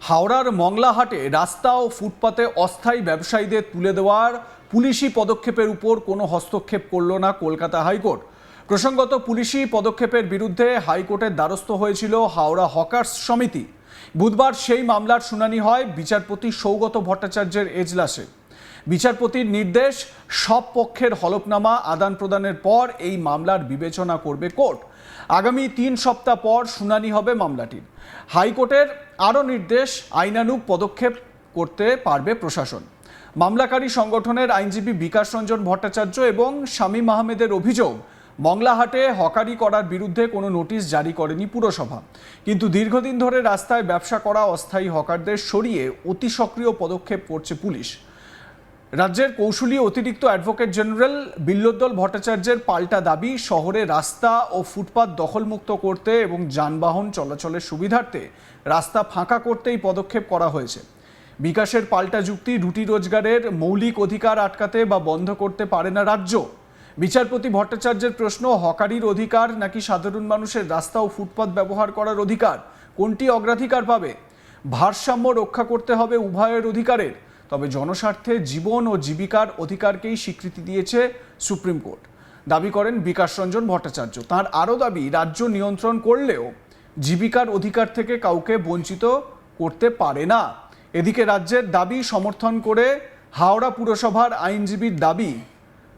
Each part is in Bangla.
হাওড়ার মংলাহাটে রাস্তা ও ফুটপাতে অস্থায়ী ব্যবসায়ীদের তুলে দেওয়ার পুলিশি পদক্ষেপের উপর কোনো হস্তক্ষেপ করল না কলকাতা হাইকোর্ট। প্রসঙ্গত, পুলিশি পদক্ষেপের বিরুদ্ধে হাইকোর্টের দ্বারস্থ হয়েছিল হাওড়া হকার্স সমিতি। বুধবার সেই মামলার শুনানি হয় বিচারপতি সৌগত ভট্টাচার্যের এজলাসে। বিচারপতির নির্দেশ, সব পক্ষের হলফনামা আদান প্রদানের পর এই মামলার বিবেচনা করবে কোর্ট। আগামী 3 সপ্তাহ পর শুনানি হবে মামলাটির। হাইকোর্টের আরও নির্দেশ, আইনানুগ পদক্ষেপ করতে পারবে প্রশাসন। মামলাকারী সংগঠনের আইনজীবী বিকাশ রঞ্জন ভট্টাচার্য এবং শামীম আহমেদের অভিযোগ, মংলাহাটে হকারি করার বিরুদ্ধে কোনো নোটিশ জারি করেনি পুরসভা, কিন্তু দীর্ঘদিন ধরে রাস্তায় ব্যবসা করা অস্থায়ী হকারদের সরিয়ে অতি সক্রিয় পদক্ষেপ করছে পুলিশ। রাজ্যের কৌশলী অতিরিক্ত অ্যাডভোকেট জেনারেল বিল্লোদ্দল ভট্টাচার্যের পাল্টা দাবি, শহরে রাস্তা ও ফুটপাত দখলমুক্ত করতে এবং যানবাহন চলাচলের সুবিধার্থে রাস্তা ফাঁকা করতেই পদক্ষেপ করা হয়েছে। বিকাশের পাল্টা যুক্তি, রুটি রোজগারের মৌলিক অধিকার আটকাতে বা বন্ধ করতে পারে না রাজ্য। বিচারপতি ভট্টাচার্যের প্রশ্ন, হকারির অধিকার নাকি সাধারণ মানুষের রাস্তা ও ফুটপাত ব্যবহার করার অধিকার, কোনটি অগ্রাধিকার পাবে? ভারসাম্য রক্ষা করতে হবে উভয়ের অধিকারের, তবে জনস্বার্থে জীবন ও জীবিকার অধিকারকেই স্বীকৃতি দিয়েছে সুপ্রিম কোর্ট, দাবি করেন বিকাশ রঞ্জন ভট্টাচার্য। তাঁর আরও দাবি, রাজ্য নিয়ন্ত্রণ করলেও জীবিকার অধিকার থেকে কাউকে বঞ্চিত করতে পারে না। এদিকে রাজ্যের দাবি সমর্থন করে হাওড়া পুরসভার আইনজীবীর দাবি,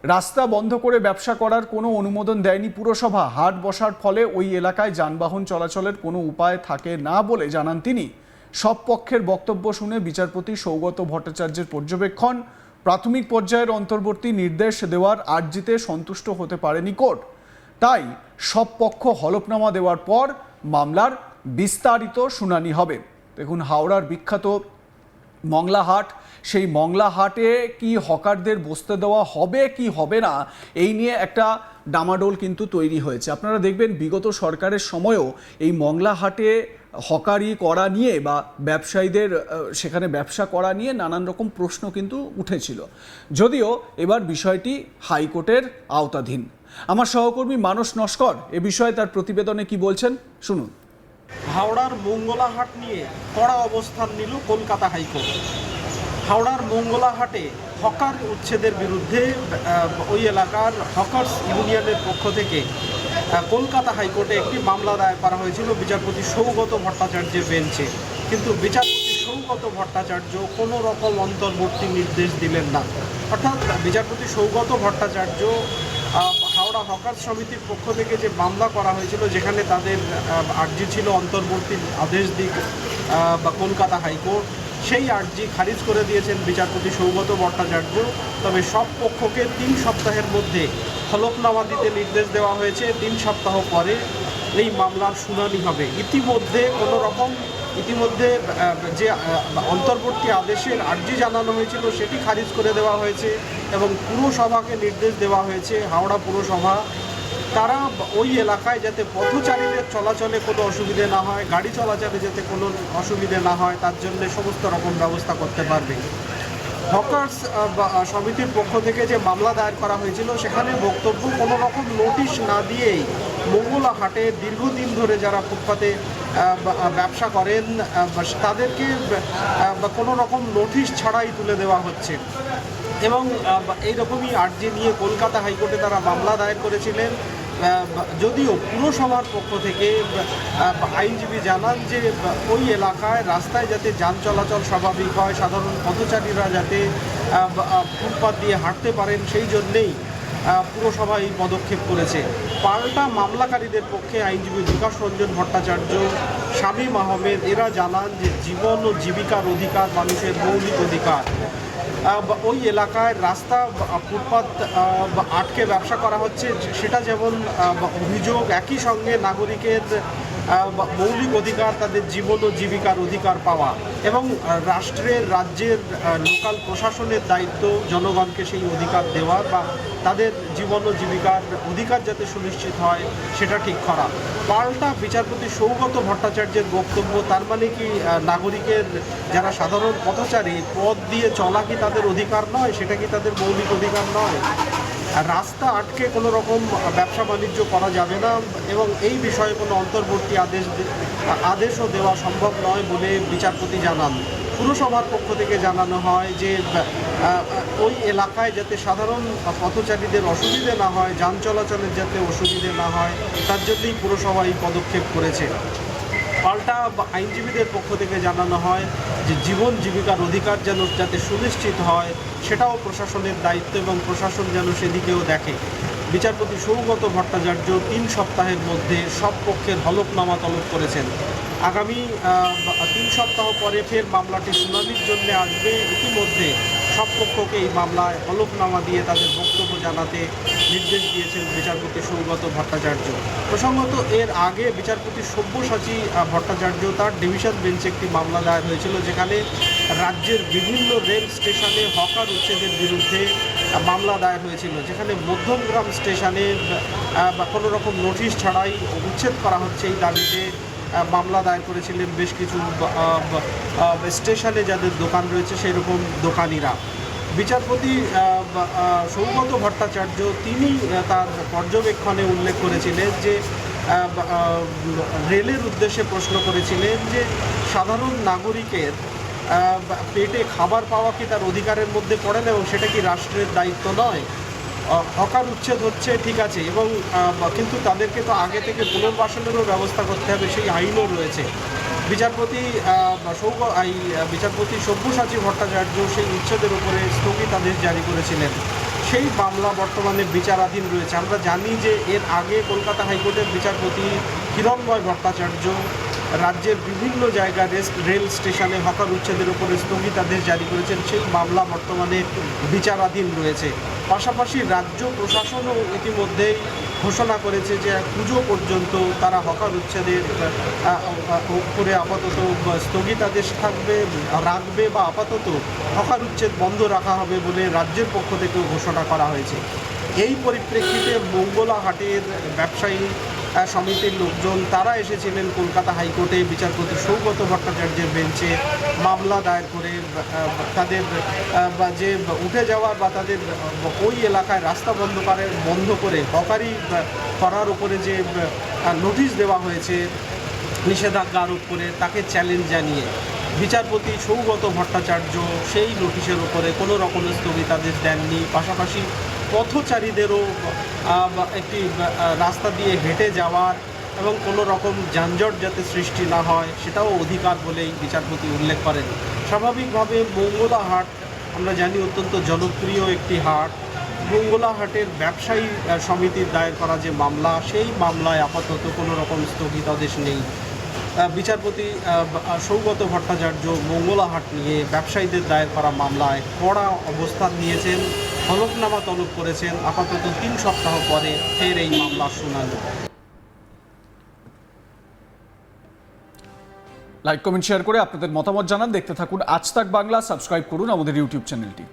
রাস্তা বন্ধ করে ব্যবসা করার কোনো অনুমোদন দেয়নি পুরসভা। হাট বসার ফলে ওই এলাকায় যানবাহন চলাচলের কোনো উপায় থাকে না বলে জানান তিনি। সব পক্ষের বক্তব্য শুনে বিচারপতি সৌগত ভট্টাচার্যের পর্যবেক্ষণ, প্রাথমিক পর্যায়ের অন্তর্বর্তী নির্দেশ দেওয়ার আর্জিতে সন্তুষ্ট হতে পারেনি কোর্ট। তাই সব পক্ষ হলফনামা দেওয়ার পর মামলার বিস্তারিত শুনানি হবে। দেখুন, হাওড়ার বিখ্যাত মংলাহাট, সেই মংলাহাটে কি হকারদের বসতে দেওয়া হবে কি হবে না, এই নিয়ে একটা ডামাডোল কিন্তু তৈরি হয়েছে। আপনারা দেখবেন বিগত সরকারের সময়ও এই মংলাহাটে হকারি করা নিয়ে বা ব্যবসায়ীদের সেখানে ব্যবসা করা নিয়ে নানান রকম প্রশ্ন কিন্তু উঠেছিল, যদিও এবার বিষয়টি হাইকোর্টের আওতাধীন। আমার সহকর্মী মানস নস্কর এ বিষয়ে তার প্রতিবেদনে কি বলছেন শুনুন। হাওড়ার মঙ্গলাহাট নিয়ে কড়া অবস্থান নিল কলকাতা হাইকোর্ট। হাওড়ার মঙ্গলাহাটে হকার উচ্ছেদের বিরুদ্ধে ওই এলাকার হকার্স ইউনিয়নের পক্ষ থেকে কলকাতা হাইকোর্টে একটি মামলা দায়ের করা হয়েছিল বিচারপতি সৌগত ভট্টাচার্যের বেঞ্চে, কিন্তু বিচারপতি সৌগত ভট্টাচার্য কোনো রকম অন্তর্বর্তী নির্দেশ দিলেন না। অর্থাৎ বিচারপতি সৌগত ভট্টাচার্য হাওড়া হকার্স সমিতির পক্ষ থেকে যে মামলা করা হয়েছিল, যেখানে তাদের আর্জি ছিল অন্তর্বর্তী আদেশ দিক বা কলকাতা হাইকোর্ট, সেই আর্জি খারিজ করে দিয়েছেন বিচারপতি সৌগত ভট্টাচার্য। তবে সব পক্ষকে 3 সপ্তাহের মধ্যে হলফনামা দিতে নির্দেশ দেওয়া হয়েছে। 3 সপ্তাহ পরে এই মামলার শুনানি হবে। ইতিমধ্যে যে অন্তর্বর্তী আদেশের আর্জি জানানো হয়েছিল সেটি খারিজ করে দেওয়া হয়েছে এবং পুরসভাকে নির্দেশ দেওয়া হয়েছে, হাওড়া পুরসভা তারা ওই এলাকায় যাতে পথচারীদের চলাচলে কোনো অসুবিধে না হয়, গাড়ি চলাচলে যাতে কোনো অসুবিধে না হয়, তার জন্য সমস্ত রকম ব্যবস্থা করতে পারবে। হকার্স সমিতির পক্ষ থেকে যে মামলা দায়ের করা হয়েছিল, সেখানে বক্তব্য, কোনো রকম নোটিশ না দিয়েই মঙ্গলাহাটে দীর্ঘদিন ধরে যারা ফুটপাতে ব্যবসা করেন তাদেরকে কোনো রকম নোটিশ ছাড়াই তুলে দেওয়া হচ্ছে এবং এইরকমই আর্জি নিয়ে কলকাতা হাইকোর্টে তারা মামলা দায়ের করেছিলেন। যদিও পুরসভার পক্ষ থেকে আইনজীবী জানান যে ওই এলাকায় রাস্তায় যাতে যান চলাচল স্বাভাবিক হয়, সাধারণ পথচারীরা যাতে ফুটপাত দিয়ে হাঁটতে পারেন, সেই জন্যেই পুরসভা এই পদক্ষেপ করেছে। পাল্টা মামলাকারীদের পক্ষে আইনজীবী বিকাশ রঞ্জন ভট্টাচার্য, শামীম আহমেদ এরা জানান যে জীবন ও জীবিকার অধিকার মানুষের মৌলিক অধিকার। ওই এলাকায় রাস্তা ফুটপাত আটকে ব্যবসা করা হচ্ছে, সেটা যেমন অভিযোগ, একই সঙ্গে নাগরিকের মৌলিক অধিকার তাদের জীবন ও জীবিকার অধিকার পাওয়া এবং রাজ্যের লোকাল প্রশাসনের দায়িত্ব জনগণকে সেই অধিকার দেওয়ার বা তাদের জীবন ও জীবিকার অধিকার যাতে সুনিশ্চিত হয় সেটা ঠিক করা। পাল্টা বিচারপতি সৌগত ভট্টাচার্যের বক্তব্য, তার মানে কি নাগরিকের যারা সাধারণ পথচারী পথ দিয়ে চলা কি তাদের অধিকার নয়, সেটা কি তাদের মৌলিক অধিকার নয়? রাস্তা আটকে কোনো রকম ব্যবসা বাণিজ্য করা যাবে না এবং এই বিষয়ে কোনো অন্তর্বর্তী আদেশও দেওয়া সম্ভব নয় বলে বিচারপতি জানান। পুরসভার পক্ষ থেকে জানানো হয় যে ওই এলাকায় যাতে সাধারণ পথচারীদের অসুবিধে না হয়, যান চলাচলের যাতে অসুবিধে না হয়, তার জন্যই পুরসভা এই পদক্ষেপ করেছে। পাল্টা আইনজীবীদের পক্ষ থেকে জানানো হয় যে জীবন জীবিকার অধিকার যেন যাতে সুনিশ্চিত হয় সেটাও প্রশাসনের দায়িত্ব এবং প্রশাসন যেন সেদিকেও দেখে। বিচারপতি সৌগত ভট্টাচার্য 3 সপ্তাহের মধ্যে সব পক্ষের হলফনামা তলব করেছেন। আগামী 3 সপ্তাহ পরে ফের মামলাটি শুনানির জন্য আসবে। ইতিমধ্যে সব পক্ষকে এই মামলায় হলফনামা দিয়ে তাদের বক্তব্য জানাতে নির্দেশ দিয়েছেন বিচারপতি সৌগত ভট্টাচার্য। প্রসঙ্গত এর আগে বিচারপতি সব্যসাচী ভট্টাচার্য তার ডিভিশন বেঞ্চে একটি মামলা দায়ের হয়েছিল, যেখানে রাজ্যের বিভিন্ন রেল স্টেশনে হকার উচ্ছেদের বিরুদ্ধে মামলা দায়ের হয়েছিল, যেখানে মধ্যমগ্রাম স্টেশনে কোনো রকম নোটিশ ছাড়াই উচ্ছেদ করা হচ্ছে এই দাবিতে মামলা দায়ের করেছিলেন বেশ কিছু স্টেশনে যাদের দোকান রয়েছে সেই রকম দোকানিরা। বিচারপতি সৌগত ভট্টাচার্য তিনি তার পর্যবেক্ষণে উল্লেখ করেছিলেন যে রেলের উদ্দেশ্যে প্রশ্ন করেছিলেন যে সাধারণ নাগরিকের পেটে খাবার পাওয়া কি তার অধিকারের মধ্যে পড়ে না এবং সেটা কি রাষ্ট্রের দায়িত্ব নয়? হকার উচ্ছেদ হচ্ছে ঠিক আছে, এবং কিন্তু তাদেরকে তো আগে থেকে পুনর্বাসনেরও ব্যবস্থা করতে হবে, সেই আইনও রয়েছে। বিচারপতি সব্যসাচী ভট্টাচার্য সেই উচ্ছেদের উপরে স্থগিতাদেশ জারি করেছিলেন। সেই মামলা বর্তমানে বিচারাধীন রয়েছে। আমরা জানি যে এর আগে কলকাতা হাইকোর্টের বিচারপতি হিরণময় ভট্টাচার্য রাজ্যের বিভিন্ন জায়গায় রেল স্টেশনে হকার উচ্ছেদের উপরে স্থগিতাদেশ জারি করেছেন। সেই মামলা বর্তমানে বিচারাধীন রয়েছে। পাশাপাশি রাজ্য প্রশাসনও ইতিমধ্যেই ঘোষণা করেছে যে পুজো পর্যন্ত তারা হকার উচ্ছেদের উপরে আপাতত স্থগিতাদেশ রাখবে বা আপাতত হকার উচ্ছেদ বন্ধ রাখা হবে বলে রাজ্যের পক্ষ থেকেও ঘোষণা করা হয়েছে। এই পরিপ্রেক্ষিতে মঙ্গলাহাটের ব্যবসায়ী সমিতির লোকজন তারা এসেছিলেন কলকাতা হাইকোর্টে বিচারপতি সৌগত ভট্টাচার্যের বেঞ্চে মামলা দায়ের করে তাদের যে উঠে যাওয়ার বা তাদের ওই এলাকায় রাস্তা বন্ধ করে হকারি করার উপরে যে নোটিশ দেওয়া হয়েছে নিষেধাজ্ঞা আরোপ করে তাকে চ্যালেঞ্জ জানিয়ে বিচারপতি সৌগত ভট্টাচার্য সেই নোটিশের উপরে কোনো রকমের স্থগিতাদেশ দেননি। পাশাপাশি পথচারীদেরও একটি রাস্তা দিয়ে হেঁটে যাওয়ার এবং কোনো রকম যানজট যাতে সৃষ্টি না হয় সেটাও অধিকার বলেই বিচারপতি উল্লেখ করেন। স্বাভাবিকভাবে মঙ্গলাহাট আমরা জানি অত্যন্ত জনপ্রিয় একটি হাট। মঙ্গলাহাটের ব্যবসায়ী সমিতির দায়ের করা যে মামলা, সেই মামলায় আপাতত কোনো রকম স্থগিতাদেশ নেই। বিচারপতি সৌগত ভট্টাচার্য মঙ্গলাহাট নিয়ে ব্যবসায়ীদের দায়ের করা মামলায় কড়া অবস্থান নিয়েছেন, হলফনামা তলব করেছেন। আপাতত 3 সপ্তাহ পরে ফের এই মামলার শুনানি। লাইক কমেন্ট শেয়ার করে আপনাদের মতামত জানান। দেখতে থাকুন আজ তাক বাংলা। সাবস্ক্রাইব করুন আমাদের ইউটিউব চ্যানেলটি।